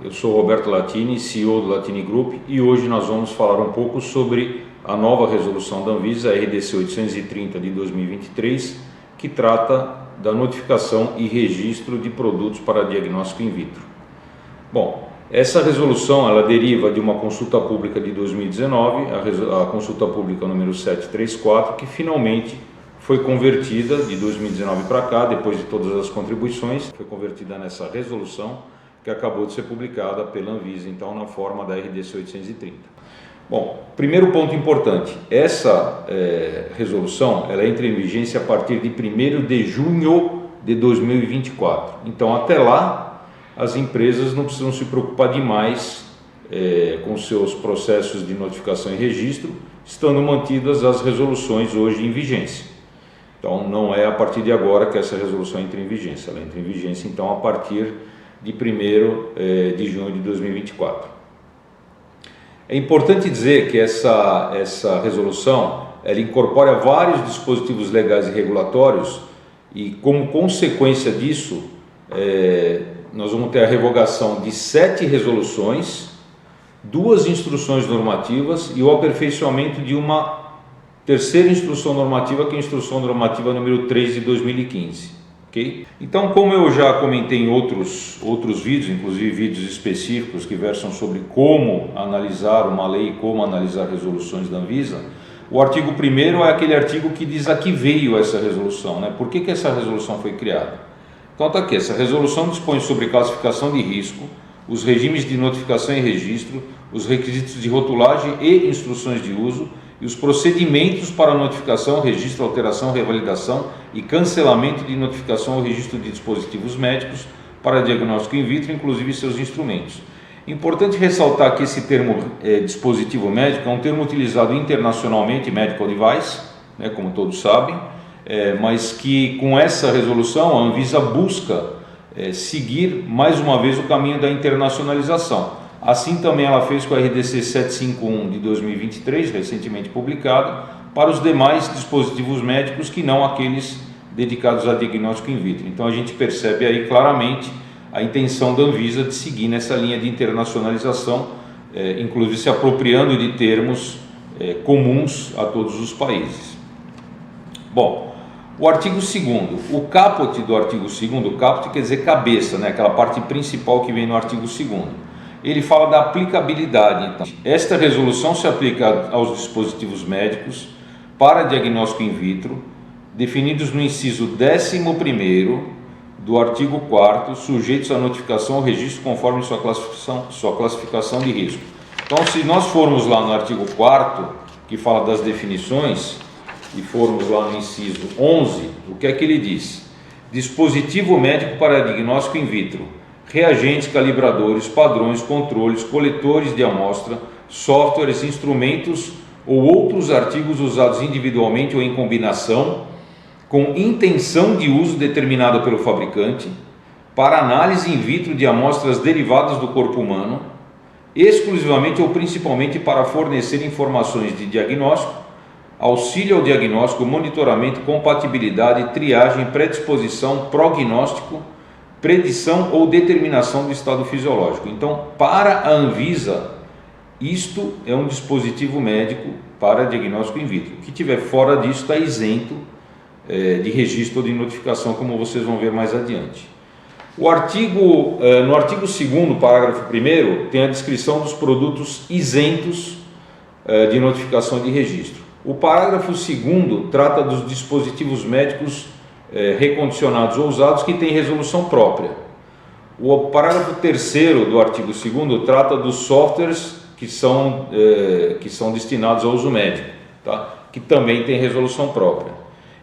eu sou Roberto Latini, CEO do Latini Group, e hoje nós vamos falar um pouco sobre a nova resolução da Anvisa, RDC 830 de 2023, que trata da notificação e registro de produtos para diagnóstico in vitro. Bom, essa resolução ela deriva de uma consulta pública de 2019, a consulta pública número 734, que finalmente foi convertida de 2019 para cá, depois de todas as contribuições, foi convertida nessa resolução que acabou de ser publicada pela Anvisa, então na forma da RDC 830. Bom, primeiro ponto importante, essa resolução ela entra em vigência a partir de 1º de junho de 2024. Então até lá as empresas não precisam se preocupar demais com seus processos de notificação e registro, estando mantidas as resoluções hoje em vigência. Então não é a partir de agora que essa resolução entra em vigência, ela entra em vigência então a partir de 1º de junho de 2024. É importante dizer que essa resolução ela incorpora vários dispositivos legais e regulatórios e como consequência disso nós vamos ter a revogação de 7 resoluções, 2 instruções normativas e o aperfeiçoamento de uma terceira instrução normativa, que é a instrução normativa número 3 de 2015. Okay? Então, como eu já comentei em outros vídeos, inclusive vídeos específicos que versam sobre como analisar uma lei e como analisar resoluções da Anvisa, o artigo 1º é aquele artigo que diz a que veio essa resolução, né? Por que essa resolução foi criada? Então está aqui, essa resolução dispõe sobre classificação de risco, os regimes de notificação e registro, os requisitos de rotulagem e instruções de uso, e os procedimentos para notificação, registro, alteração, revalidação e cancelamento de notificação ou registro de dispositivos médicos para diagnóstico in vitro, inclusive seus instrumentos. Importante ressaltar que esse termo dispositivo médico é um termo utilizado internacionalmente, medical device, né, como todos sabem, mas que com essa resolução a Anvisa busca seguir mais uma vez o caminho da internacionalização. Assim também ela fez com a RDC 751 de 2023, recentemente publicado, para os demais dispositivos médicos que não aqueles dedicados a diagnóstico in vitro. Então a gente percebe aí claramente a intenção da Anvisa de seguir nessa linha de internacionalização, inclusive se apropriando de termos comuns a todos os países. Bom, o artigo 2º, o caput do artigo 2º, caput quer dizer cabeça, né? Aquela parte principal que vem no artigo 2º. Ele fala da aplicabilidade. Então, esta resolução se aplica aos dispositivos médicos para diagnóstico in vitro, definidos no inciso 11º do artigo 4º, sujeitos à notificação ou registro conforme sua classificação de risco. Então, se nós formos lá no artigo 4º, que fala das definições, e formos lá no inciso 11, o que é que ele diz? Dispositivo médico para diagnóstico in vitro. Reagentes, calibradores, padrões, controles, coletores de amostra, softwares, instrumentos ou outros artigos usados individualmente ou em combinação, com intenção de uso determinada pelo fabricante, para análise in vitro de amostras derivadas do corpo humano, exclusivamente ou principalmente para fornecer informações de diagnóstico, auxílio ao diagnóstico, monitoramento, compatibilidade, triagem, predisposição, prognóstico, predição ou determinação do estado fisiológico. Então, para a Anvisa, isto é um dispositivo médico para diagnóstico in vitro. O que estiver fora disso está isento de registro ou de notificação, como vocês vão ver mais adiante. No artigo 2º, parágrafo 1º, tem a descrição dos produtos isentos de notificação e de registro. O parágrafo 2º trata dos dispositivos médicos recondicionados ou usados que têm resolução própria. O parágrafo 3º do artigo 2º trata dos softwares que são destinados ao uso médico, tá? Que também tem resolução própria.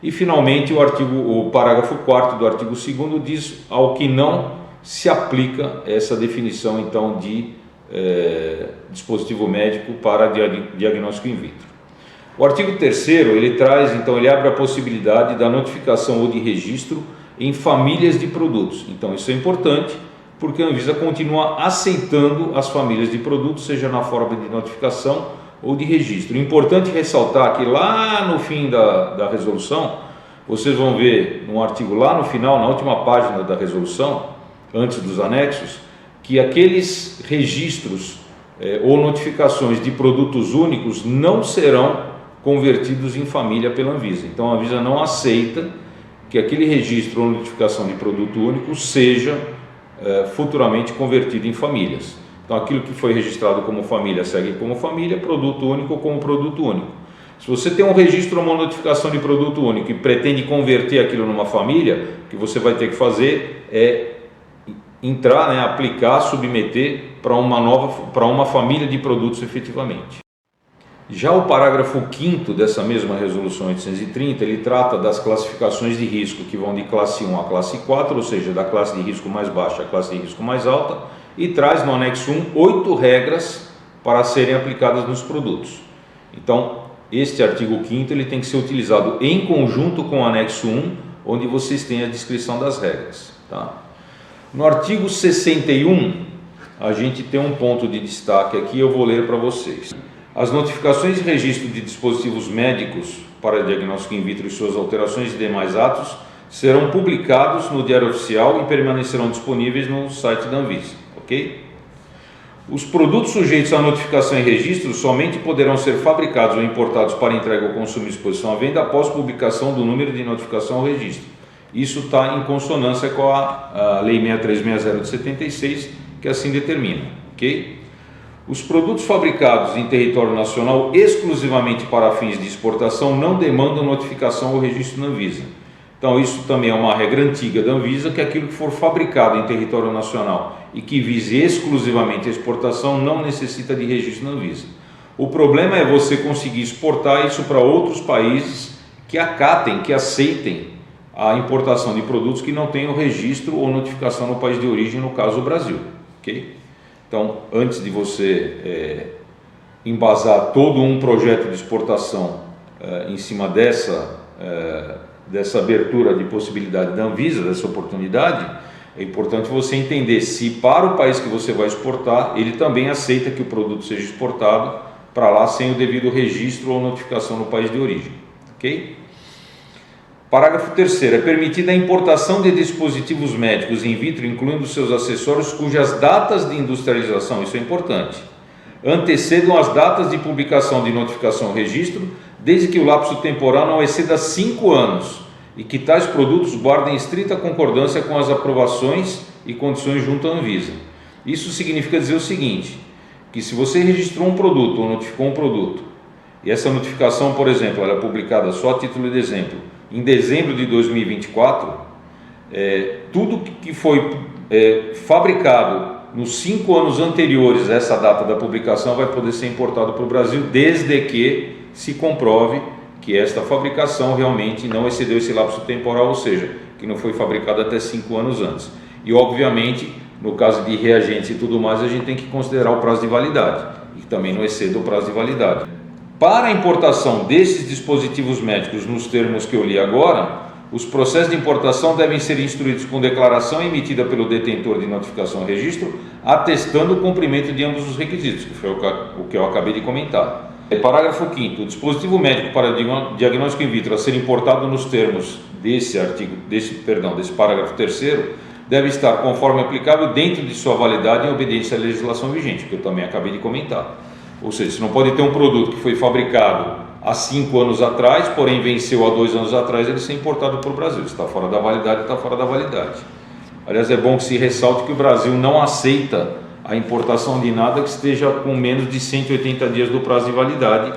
E finalmente o parágrafo 4º do artigo 2º diz ao que não se aplica essa definição então de dispositivo médico para diagnóstico in vitro. O artigo 3º, ele abre a possibilidade da notificação ou de registro em famílias de produtos. Então isso é importante porque a Anvisa continua aceitando as famílias de produtos, seja na forma de notificação ou de registro. Importante ressaltar que lá no fim da resolução, vocês vão ver um artigo lá no final, na última página da resolução, antes dos anexos, que aqueles registros ou notificações de produtos únicos não serão convertidos em família pela Anvisa. Então a Anvisa não aceita que aquele registro ou notificação de produto único seja futuramente convertido em famílias. Então aquilo que foi registrado como família segue como família, produto único como produto único. Se você tem um registro ou uma notificação de produto único e pretende converter aquilo numa família, o que você vai ter que fazer é entrar, aplicar, submeter para uma família de produtos efetivamente. Já o parágrafo 5º dessa mesma resolução 830, ele trata das classificações de risco que vão de classe 1 a classe 4, ou seja, da classe de risco mais baixa à classe de risco mais alta, e traz no anexo 1 8 regras para serem aplicadas nos produtos. Então, este artigo 5º ele tem que ser utilizado em conjunto com o anexo 1, onde vocês têm a descrição das regras. Tá? No artigo 61, a gente tem um ponto de destaque aqui, eu vou ler para vocês. As notificações de registro de dispositivos médicos para diagnóstico in vitro e suas alterações e demais atos serão publicados no Diário Oficial e permanecerão disponíveis no site da Anvisa, ok? Os produtos sujeitos à notificação e registro somente poderão ser fabricados ou importados para entrega ao consumo e exposição à venda após publicação do número de notificação ou registro. Isso está em consonância com a Lei 6360 de 76, que assim determina, ok? Os produtos fabricados em território nacional exclusivamente para fins de exportação não demandam notificação ou registro na Anvisa. Então isso também é uma regra antiga da Anvisa, que aquilo que for fabricado em território nacional e que vise exclusivamente a exportação não necessita de registro na Anvisa. O problema é você conseguir exportar isso para outros países que acatem, que aceitem a importação de produtos que não tenham registro ou notificação no país de origem, no caso o Brasil, ok? Então, antes de você embasar todo um projeto de exportação em cima dessa abertura de possibilidade da Anvisa, dessa oportunidade, é importante você entender se para o país que você vai exportar, ele também aceita que o produto seja exportado para lá sem o devido registro ou notificação no país de origem, ok? Parágrafo 3º. É permitida a importação de dispositivos médicos in vitro, incluindo seus acessórios, cujas datas de industrialização, isso é importante, antecedam as datas de publicação de notificação ou registro, desde que o lapso temporal não exceda 5 anos e que tais produtos guardem estrita concordância com as aprovações e condições junto à Anvisa. Isso significa dizer o seguinte, que se você registrou um produto ou notificou um produto, e essa notificação, por exemplo, ela é publicada só a título de exemplo, em dezembro de 2024, tudo que foi fabricado nos 5 anos anteriores a essa data da publicação vai poder ser importado para o Brasil, desde que se comprove que esta fabricação realmente não excedeu esse lapso temporal, ou seja, que não foi fabricada até 5 anos antes. E obviamente, no caso de reagentes e tudo mais, a gente tem que considerar o prazo de validade, e também não exceda o prazo de validade. Para a importação desses dispositivos médicos nos termos que eu li agora, os processos de importação devem ser instruídos com declaração emitida pelo detentor de notificação e registro, atestando o cumprimento de ambos os requisitos, que foi o que eu acabei de comentar. Parágrafo 5º. O dispositivo médico para diagnóstico in vitro a ser importado nos termos desse parágrafo 3º deve estar, conforme aplicável, dentro de sua validade em obediência à legislação vigente, que eu também acabei de comentar. Ou seja, você não pode ter um produto que foi fabricado há 5 anos atrás, porém venceu há 2 anos atrás, ele ser importado para o Brasil. Está fora da validade, está fora da validade. Aliás, é bom que se ressalte que o Brasil não aceita a importação de nada que esteja com menos de 180 dias do prazo de validade,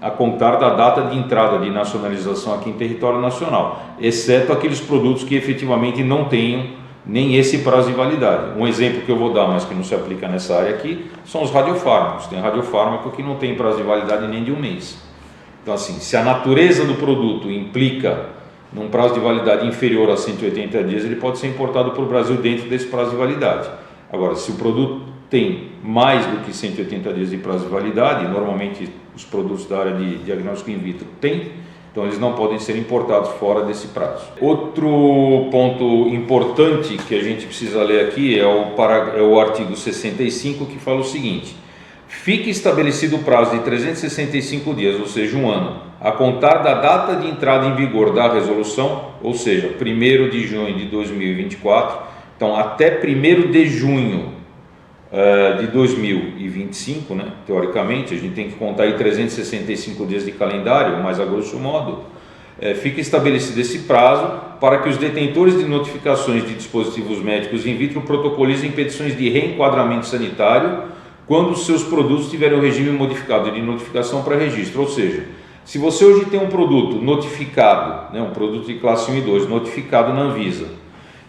a contar da data de entrada de nacionalização aqui em território nacional, exceto aqueles produtos que efetivamente não tenham nem esse prazo de validade. Um exemplo que eu vou dar, mas que não se aplica nessa área aqui, são os radiofármacos. Tem radiofármaco que não tem prazo de validade nem de 1 mês. Então assim, se a natureza do produto implica num prazo de validade inferior a 180 dias, ele pode ser importado para o Brasil dentro desse prazo de validade. Agora, se o produto tem mais do que 180 dias de prazo de validade, normalmente os produtos da área de diagnóstico in vitro têm, então eles não podem ser importados fora desse prazo. Outro ponto importante que a gente precisa ler aqui é o artigo 65, que fala o seguinte: fique estabelecido o prazo de 365 dias, ou seja, 1 ano, a contar da data de entrada em vigor da resolução, ou seja, 1º de junho de 2024, então até 1º de junho de 2025, né? Teoricamente, a gente tem que contar aí 365 dias de calendário, mas a grosso modo, fica estabelecido esse prazo para que os detentores de notificações de dispositivos médicos in vitro protocolizem petições de reenquadramento sanitário quando os seus produtos tiverem o regime modificado de notificação para registro. Ou seja, se você hoje tem um produto notificado, né, um produto de classe 1 e 2 notificado na Anvisa,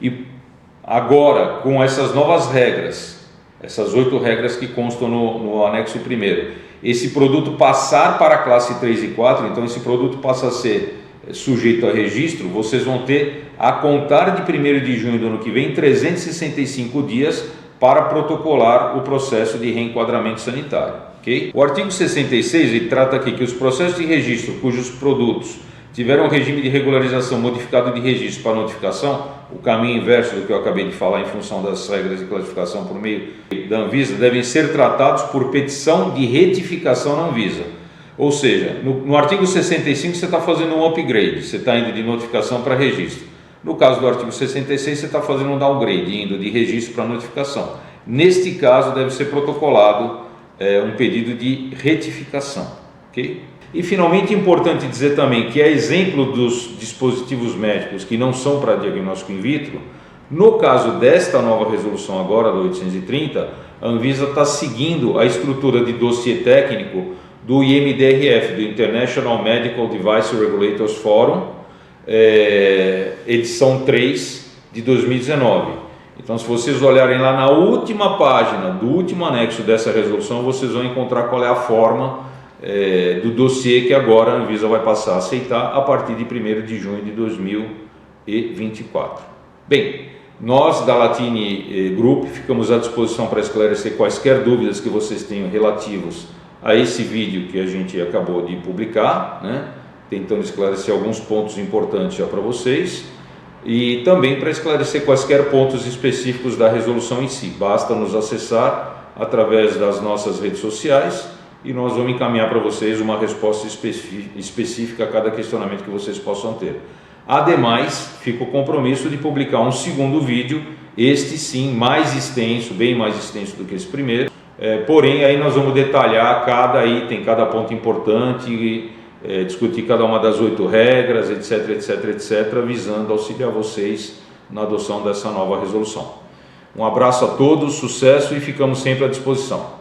e agora com essas novas regras, essas 8 regras que constam no anexo 1º, esse produto passar para a classe 3 e 4, então esse produto passa a ser sujeito a registro, vocês vão ter, a contar de 1º de junho do ano que vem, 365 dias para protocolar o processo de reenquadramento sanitário. Okay? O artigo 66 ele trata aqui que os processos de registro cujos produtos tiveram um regime de regularização modificado de registro para notificação, o caminho inverso do que eu acabei de falar em função das regras de classificação por meio da Anvisa, devem ser tratados por petição de retificação na Anvisa. Ou seja, no artigo 65 você está fazendo um upgrade, você está indo de notificação para registro. No caso do artigo 66 você está fazendo um downgrade, indo de registro para notificação. Neste caso deve ser protocolado um pedido de retificação. Okay? E finalmente é importante dizer também que, a exemplo dos dispositivos médicos que não são para diagnóstico in vitro, no caso desta nova resolução agora, do 830, a Anvisa está seguindo a estrutura de dossiê técnico do IMDRF, do International Medical Device Regulators Forum, edição 3 de 2019. Então, se vocês olharem lá na última página do último anexo dessa resolução, vocês vão encontrar qual é a forma do dossiê que agora a Anvisa vai passar a aceitar a partir de 1º de junho de 2024. Bem, nós da Latini Group ficamos à disposição para esclarecer quaisquer dúvidas que vocês tenham relativos a esse vídeo que a gente acabou de publicar, né? Tentando esclarecer alguns pontos importantes já para vocês, e também para esclarecer quaisquer pontos específicos da resolução em si. Basta nos acessar através das nossas redes sociais e nós vamos encaminhar para vocês uma resposta específica a cada questionamento que vocês possam ter. Ademais, fica o compromisso de publicar um segundo vídeo, este sim mais extenso, bem mais extenso do que esse primeiro, porém aí nós vamos detalhar cada item, cada ponto importante, discutir cada uma das 8 regras, etc, etc, etc, visando auxiliar vocês na adoção dessa nova resolução. Um abraço a todos, sucesso e ficamos sempre à disposição.